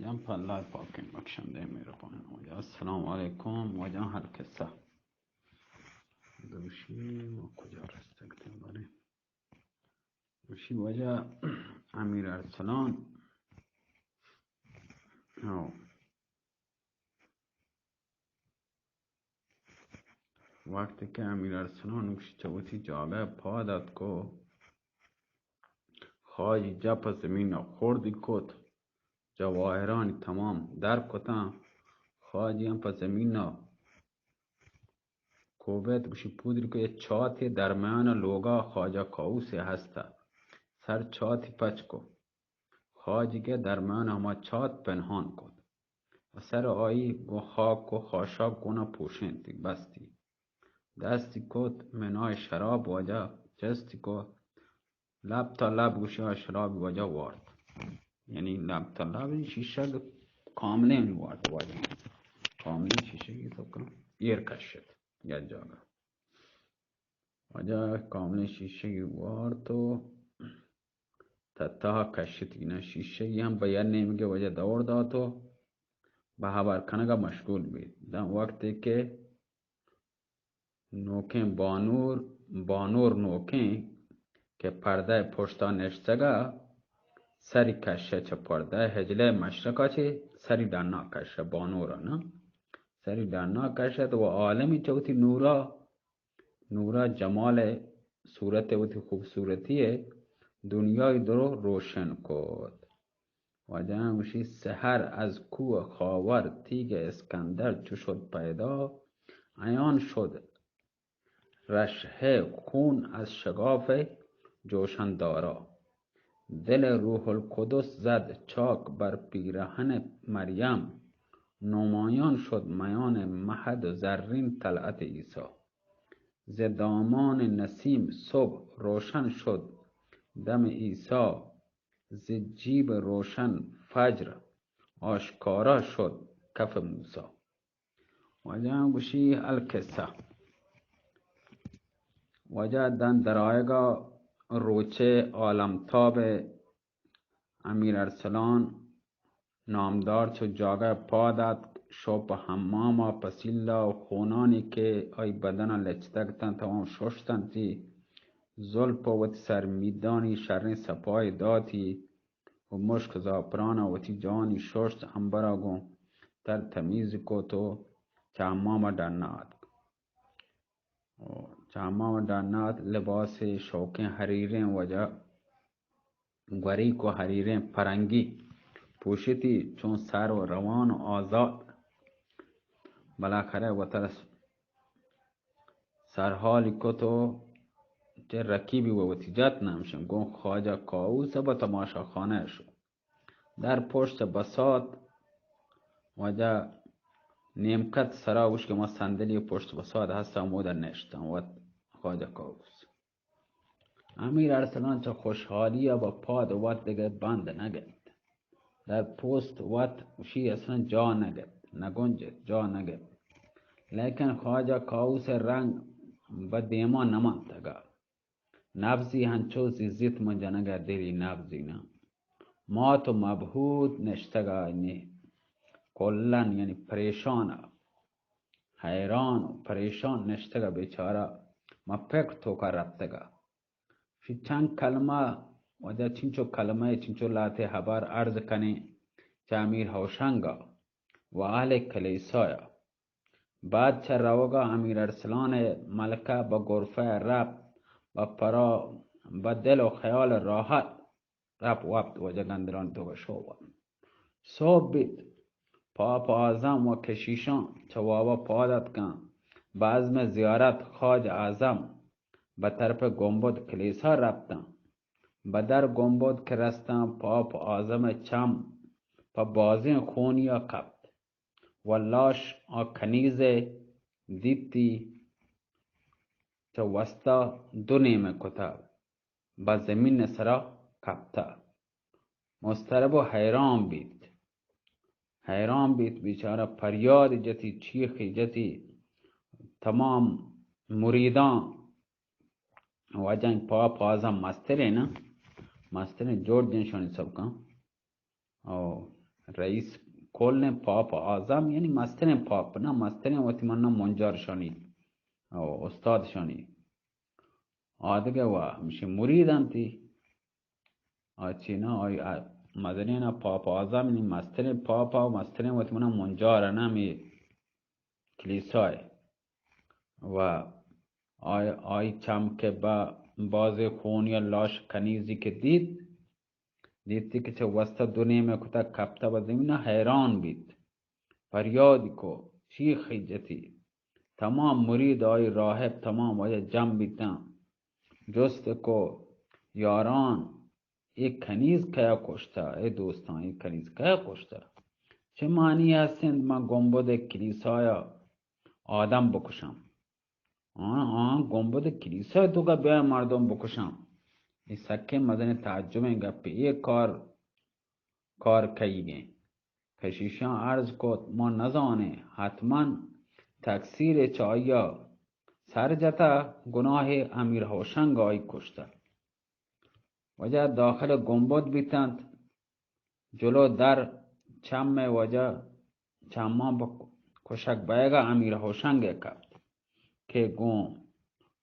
جان الله پاک بخشنده مهربان و السلام علیکم و جان هر کسا دوشی و کجا رستگتیم باره دوشی وجه امیر ارسلان وقتی که امیر ارسلان چوتی جاگه پا داد کو خواهی جپ زمین خوردی کت جواهرانی تمام در کتا خواهی هم پا زمین کوبت گوشی پودری که یه چاتی در میان لوگا خواجه کاوسی هسته سر چاتی پچ کو خواجی که در میان همه چات پنهان کد و سر آیی گو خاک و خاشاک گونه پوشنتی بستی دستی کد منای شراب وجه جستی کد لب تا لب گوشی ها شراب وجه وارد یعنی لب تا لب شیشه کامله وارد وجه کامله شیشه گی تو کن ایر کشید یا جاگه وجه کامله شیشه گی وارد تو تتها کشید اینا شیشه گی هم بیان نمیگه وجه دور داتو به خبر کنگا مشغول بید در وقتی که نوکین بانور نوکین که پرده پشتا نشتگا سری کشه چه پرده هجله مشرقا چه سری دانا کشه بانورا نه سری دانا کشه و عالمی چوتی نورا جمال صورت وتی خوبصورتیه دنیای درو روشن کد و جمعشی سحر از کوه خاور تیگ اسکندر چو شد پیدا عیان شد رشحه خون از شگاف جوشن دارا دل روح القدس زد چاک بر پیرهن مریم نمایان شد میان مهد زرین طلعت عیسی ز دامان نسیم صبح روشن شد دم عیسی ز جیب روشن فجر آشکارا شد کف موسی وجه گوشی الکسه وجه دن درایگا روچه عالمتاب امیر ارسلان نامدار چو جاگه پا داد شو په حماما پسیلا و خونانی که ای بدن لچتگتن تمام ششتن تی زلپ و سر میدانی شرین سپای داتی و مشک زاپران و تی جانی ششت انبرا گون تر تمیز کو تو چهماما دانات لباس شوکین حریرین وجه گوری کو حریرین پرنگی پوشیتی چون سر و روان و آزاد بالاخره و ترس سرحالی که تو چه رکیبی و تیجات نمشن گون خواجه کاوس با تماشا خانه شو در پشت بساط وجه نیمکت سراوش که ما صندلی پشت بساط هستم مودر نشتم و خواجه کاوس امیر ارسلان چه خوشحالی با پاد وقت دیگه بند نگد در پوست وقت وشی اصلا جا نگنجد جا نگد لیکن خواجه کاوس رنگ با دیما نمانتگا نبزی هنچو زیزیت منجا نگد دیری نبزی نه ما تو مبهود نشتگا کلن یعنی پریشان حیران و پریشان نشتگا بیچارا ما فکر تو کا رفتگا فی چند کلمه وجه چینچو کلمه چینچو لاته حبار عرض کنی چه امیر هوشنگا و اهل کلیسایا بعد چه روگا امیر ارسلان ملکه با گرفه رب با پرا با دل و خیال راحت رب وقت وجه گندران تو شو صبح بید پاپ اعظم و کشیشان چوابا پادت کن بعضم زیارت خواج اعظم به طرف گنبد کلیسا رفتم به در گنبد که رستم پاپ اعظم چم پا بازین خونیا کپت و لاش کنیز دیتی چه وستا دو نیمه کتا به زمین سرا کپتا مسترب و حیران بید بیچاره پریاد جتی چیخی جتی تمام مریدان و جنگ پاپ اعظم مستره نه مستره جوڑ جنشانی سب کن او رئیس کل پاپ اعظم یعنی مستن پاپ نه مستن وقتی من منجارشانی او استادشانی آدگه و میشه مریدم تی آچینا آی مدنی نه پاپ اعظم یعنی مستن پاپ و مستن وقتی من منجار نمی کلیسای و آی چم که با باز خون یا لاش کنیزی که دیدی که چه وسط دنیا میں کتا کپتا با زمین حیران بید فریادی کو چیخی جتی تمام مرید آئی راہب تمام وجہ جم بیتن جست کو یاران ایک کنیز کیا کشتا ای دوستان ایک کنیز کیا کشتا چه معنی هستند من گنبد کلیسایا آدم بکشم گنبد کلیسای تو کا بیای مردم بکشم این سکه مدن تعجب گپ یہ کار کئی گئے کشیشان عرض کو ما نزانه حتما تکثیر چایا سر جتا گناه امیر هوشنگ آئی کشتا وجہ داخل گنبد بیتند جلو در چم وجہ چما کشک بیگا امیر هوشنگ کبت که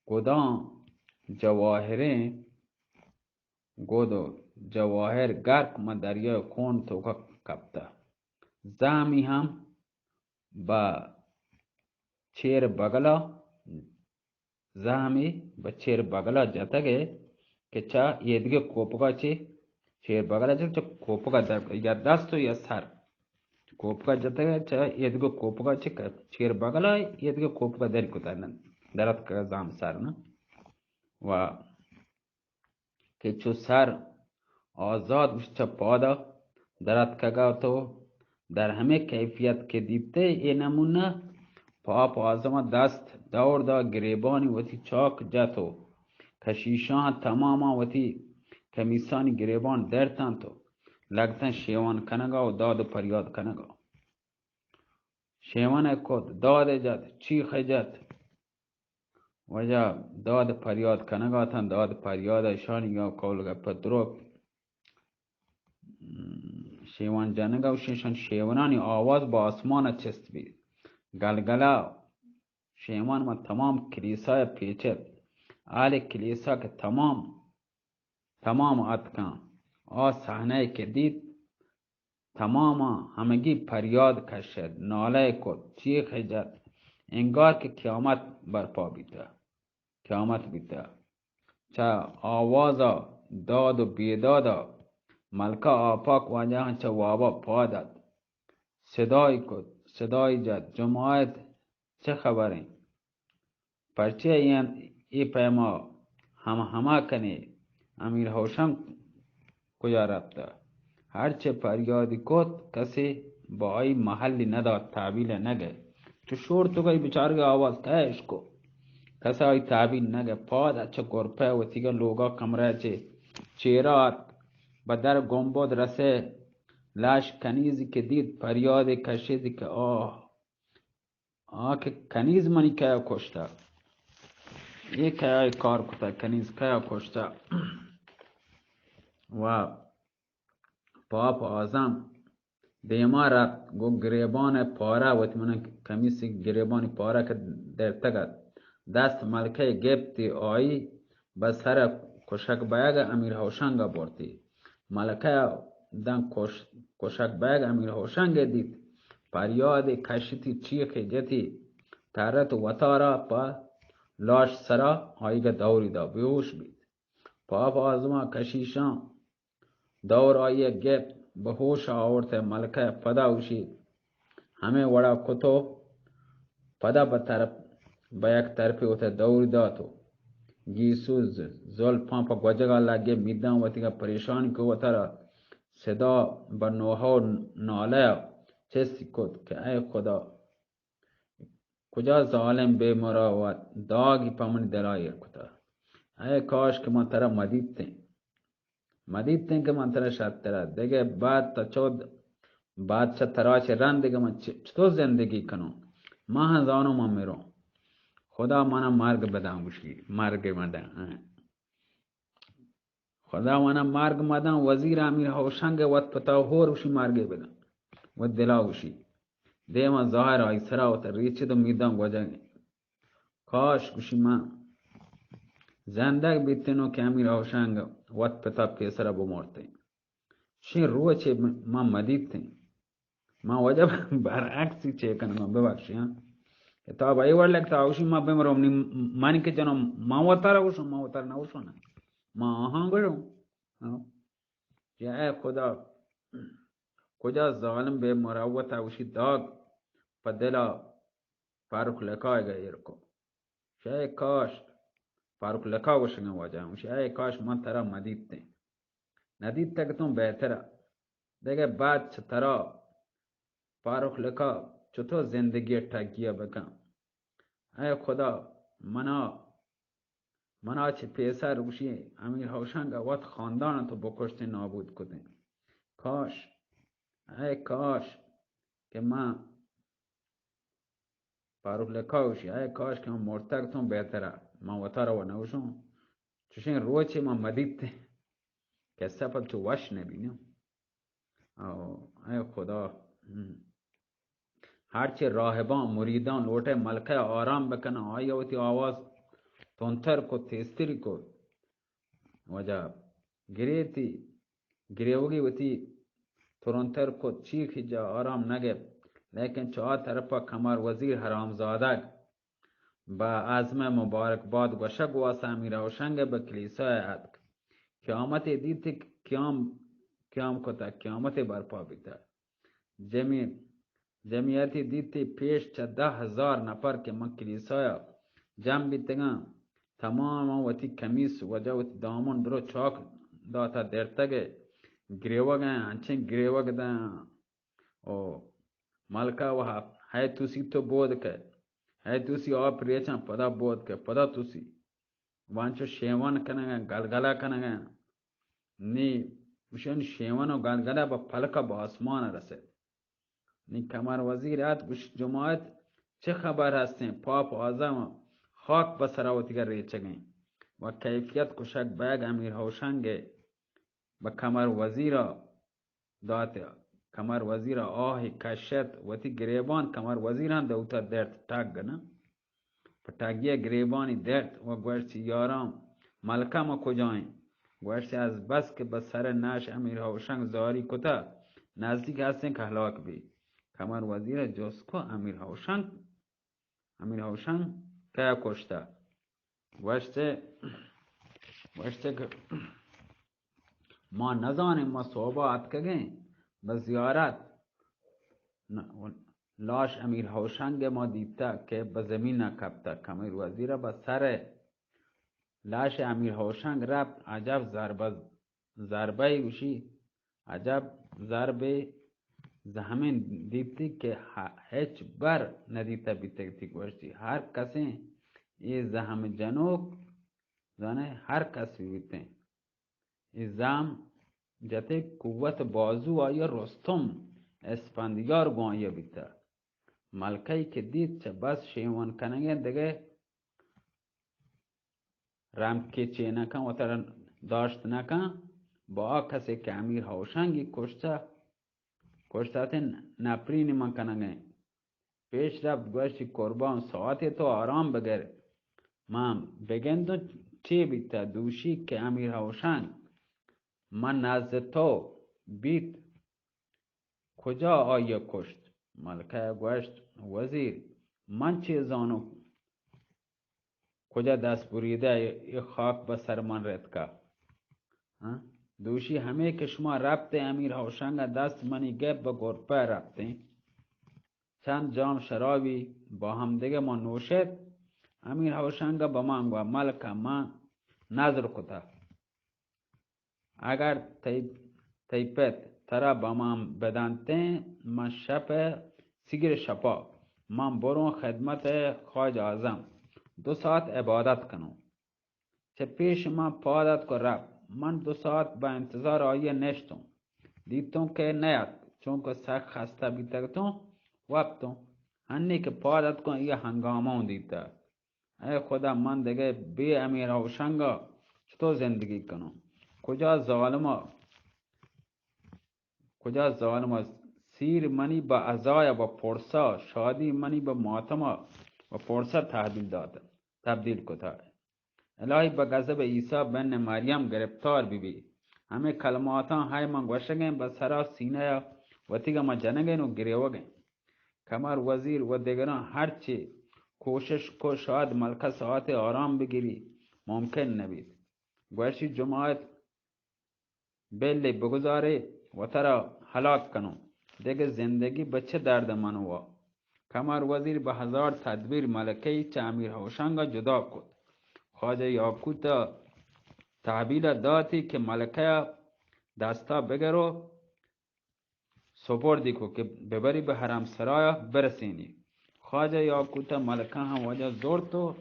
گودان جواهریں گودو جواهر گرک ما دریای خون تو کبتا زهمی هم با چیر بگلا زهمی با چیر بگلا جاتا گه که چا یه دیگه کوپگا چی چیر بگلا چا کوپگا یا دست و یا سر کوپگا جاتا گه چا یه دیگه کوپگا چی چیر بگلا یه دیگه کوپگا داری کتا درد که زهم سر نه و که چو سر آزاد وشتا پادا درد کگا تو در همه کیفیت که دیبته این نمونه پاپ آزما دست دور دا گریبانی وتی چاک جاتو کشیشان تماما وتی کمیسانی گریبان درتن تو لگتن شیوان کنگا و داد پریاد کنگا شیوان کد داد جات چیخ جات وجا داد پریاد کنگا تن داد پریاد شانی یا کولگا پدروک شیوان جنگا و شیوانانی آواز با آسمان چست بید گلگلا شیوان ما تمام کلیسای پیچت آل کلیسا که تمام اتکان صحنه که دید تمام همگی پریاد کشد ناله کد چیخ جد انگار که قیامت برپا بیتا چه آوازا داد و بیدادا ملکه آپاک واجه چه وابا پادد صدای جد جماعت چه خبریں پرچه ای پیما همه کنی امیر هوشنگ کجا رفته هرچه پریادی کد کسی با آئی محلی نداد تعبیل نگه تو شور تو گئی بچارگی آواز کهش کو کسی آئی تعبیل نگه پاد اچه گرپه و تیگه لوگا کمره چیرات با در گنبد رسه لاش کنیزی که دید پریاد کشیدی که که کنیز منی کیا کشتا یہ کیا کار کتا کنیز کیا کشتا و پاپ اعظم دیما رفت گو گریبان پاره و من کمیسی گریبان پاره که در تگد دست ملکه گپتی آئی به سر کشک بیگ امیر هوشنگ برتی ملکه دن کشک بیگ امیر هوشنگ دید پریاد کشتی چیخ جتی ترت وطارا پا لاش سرا آئیگا دوری دا بیوش بید پاپ آزما کشیشان دور آئیه گپ بهوش آورت ملکه پدا وشید همه وڑا کتو پدا با یک طرفی ہوتا دوری داتو گیسو زلفان پا گوجگا لگے میدان وطی کا پریشان کو وطارا صدا با نوحا و ناله چیسی کد که ای خدا کجا ظالم بے مراوت داگی پا من دلایر کتا ای کاش که من ترا مدیدتیں که من ترا شد ترا دیگه بعد تا چود بادشاہ تراش رن دیگه من چطور زندگی کنم من هزانو من میرم خدا منم مرگ بدم بشی مرگ مدن خدا منم مرگ مدن وزیر امیر هوشنگ وقت پتا هور بشی مرگ بدم و دلاوشی دیما ظاهر آی سرا و تریچه دو میدم وجه کاش گوشی من زندگ بیتنو که امیر هوشنگ وقت پتا پیسر بمرته شین روح چه من مدیدتیم من وجه برعکسی چه کنم ببخشی ها کتاب ای ور لگتا اوشی ما بمرم نی مانی که جنو ما وطر اوشون ما وطر نوشون ما آهان گرم یا ای خدا کجا ظالم به مروت اوشی داگ پا دلا فاروق لکای گیر کو شای کاش فاروق لکا وشنگ واجه اوشی ای کاش من ترا مدیدتیم ندید تکتون بهتره دیگه بعد ترا فاروق لکا چطور زندگی تگیه بکن ای خدا منا چه پیسر روشی امیر هوشنگ وقت خاندان تو بکشتی نابود کدیم کاش ای کاش که من فاروق لکاوشی ای کاش که من مرتگتون بهتره من وطا و نوشون چشین روچی من مدید که سفل تو وش نبینیم ای خدا هرچی راهبان مریدان لوٹے ملکه آرام بکنه آیا وتی آواز تونتر کو تیستری کو وجہ گریوگی وتی ترونتر کو چیخی جا آرام نگه لیکن چهار طرفا کمر وزیر حرامزادگ با عزم مبارک باد گوشک واسه امیر هوشنگ به کلیسای ادک قیامت دیتی قیام کتا قیامت برپا بیتا جمعیتی دیتی پیش 10,000 نفر که من کلیسای جمع بیتگم تمام وتی کمیس وجه وتی دامون درو چاک داتا درتگه گریوگ انچین گریوگ دا ملکا وها های توسی تو بود که های توسی آب ریچن پدا بود که پدا توسی وانچو شیوان کنگن گلگلا کنگن نی وشن شیوان و گلگلا با پلکا با آسمان رسه نی کمر وزیرات گوش جماعت چه خبر هستین پاپ آزم خاک بسراوتی گر ریچگین و کیفیت کشک بیگ امیر هوشنگ با کمر وزیرا داته کمر وزیرا آهی کشت وتی گریبان کمر وزیران دوتا درد تاگ نه پتاگیه گریبانی درد و گوشتی یارام ملکه ما کجاییم گوشتی از بس که به سر ناش امیر هوشنگ زاری کتا نزدیک هستین که هلاک بی کمر وزیر جسکو امیر هوشنگ که کشته گوشتی که ما نزانیم ما صحبات کگیں به زیارت لاش امیر هوشنگ ما دیتا که به زمین نکبتا کمر وزیر به سر لاش امیر هوشنگ رفت عجب ضربه گوشی عجب ضربه زمین دیتی که هیچ بر ندیتا بیتگتی گوشتی هر کسی یہ زهم جنوب زانه هر کسی بیتے ازام جته قوت بازو آیا رستم اسفندیار گوانیا بیتا ملکهی که دید چه بس شیوان کنگه دیگه رمکی چه نکن و تر داشت نکن با کسی که امیر هوشنگی کشته نپرینی من کنگه پیش رفت گوشتی قربان ساعتی تو آرام بگره من بگندو چی بیتا دوشی که امیر هوشنگ من نزد تو بیت کجا آیا کشت ملکه گوشت وزیر من چه زانو کجا دست بریده ای خاک به سر من رد که دوشی همه که شما ربطه امیر هوشنگ دست منی گپ به گرپه ربطه چند جام شرابی با هم دیگه ما نوشد امیر هوشنگ با من گوه ملکه من نظر کتا اگر تیپت ترا با من بدانته من شب سیگر شپا من برون خدمت خواج اعظم 2 ساعت عبادت کنم چه پیش من پادت کو رب من 2 ساعت با انتظار آیه نشتم دیتم که نیاد چون که سخت خسته بیتگتم وقتم هنی که پادت کن یه هنگامون دیتا ای خدا من دیگه بی امیر هوشنگا چطور زندگی کنم کجا ظالم سیر منی به عزای و پرسا، شادی منی به ماتم و پرسا تبدیل کتا. الهی به غضب عیسی بن مریم گرفتار بی. همه کلماتان های من گوشگین به سرا سینه و تیگه ما جنگین و گریوگین. کمر وزیر و دیگران هرچی کوشش کو شاید ملکه ساعت آرام بگیری ممکن نبید. گوشی جماعت بلی بگذاره و ترا هلاک کنم. دیگه زندگی به چه درد منو. کمر وزیر به هزار تدبیر ملکه چه امیر هوشنگ جدا کد. خواجه یاکوت تحویل داتی که ملکه دستا بگرو سپردی کو که ببری به حرم سرای برسینی. خواجه یاکوت ملکه هم وجه زور تو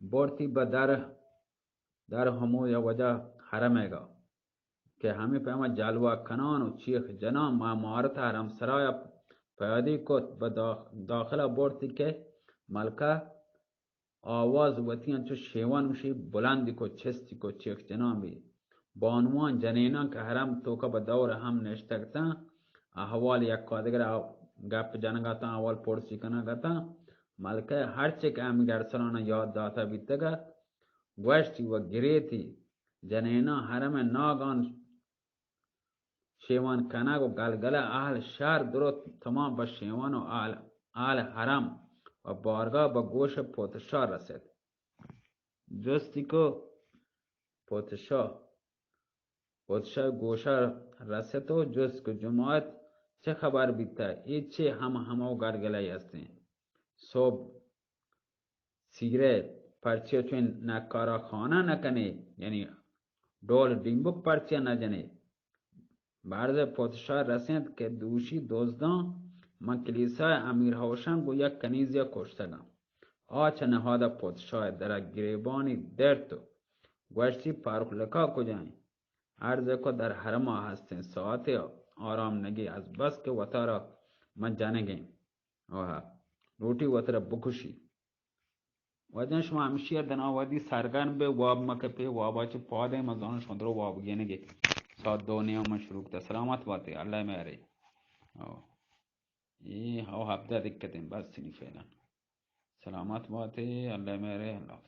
برتی به در همو یا وجه حرمگا که همی پیما جلوه کنان و چیخ جنان مهارت حرم سرای پیادی کت به داخل برتی که ملکه آواز وطیان چو شیوان میشی بلندی کو چستی کو چیخ جنان بی. بانوان جنینان که حرم توکا به دور هم نشتگتن احوال یک کادگر گپ جنگتا اول پرسی کنگتا ملکه هرچه که همی گرسران یاد داتا بیتگا گوشتی و گریتی جنینا حرم ناگان شیوان کنگ و گلگل اهل شهر درو تمام با شیوان و اهل حرم و بارگاه با گوش پوتشا رسید. جستی که پوتشا گوشا رسید و جست که جماعت چه خبر بیتا ایچه همه گرگلای هستین. صبح سیره پرچه چون نکارا خانه نکنی یعنی دول دیمبک پرچه نجنی. بعد پادشاه رسید که دوشی دزدان من کلیسای امیر هوشنگ و یک کنیزیا کشتگم. آچه نهاده پادشاه در گریبانی درتو گوشتی پاروخلکا کجایی؟ عرض کو در حرما هستین ساعت آرام نگی از بس که وطارا من جنگیم روٹی وطر بکشی. وجن شما همیشه دناوادی سرگرم به واب مکپی وابا چه پاده مزان شندرو واب گینگی ساعت 2 مشروع تا سلامت باتی الله میاری. این هفته دکتیم بس سنی فعلا سلامت باتی الله میاری الله.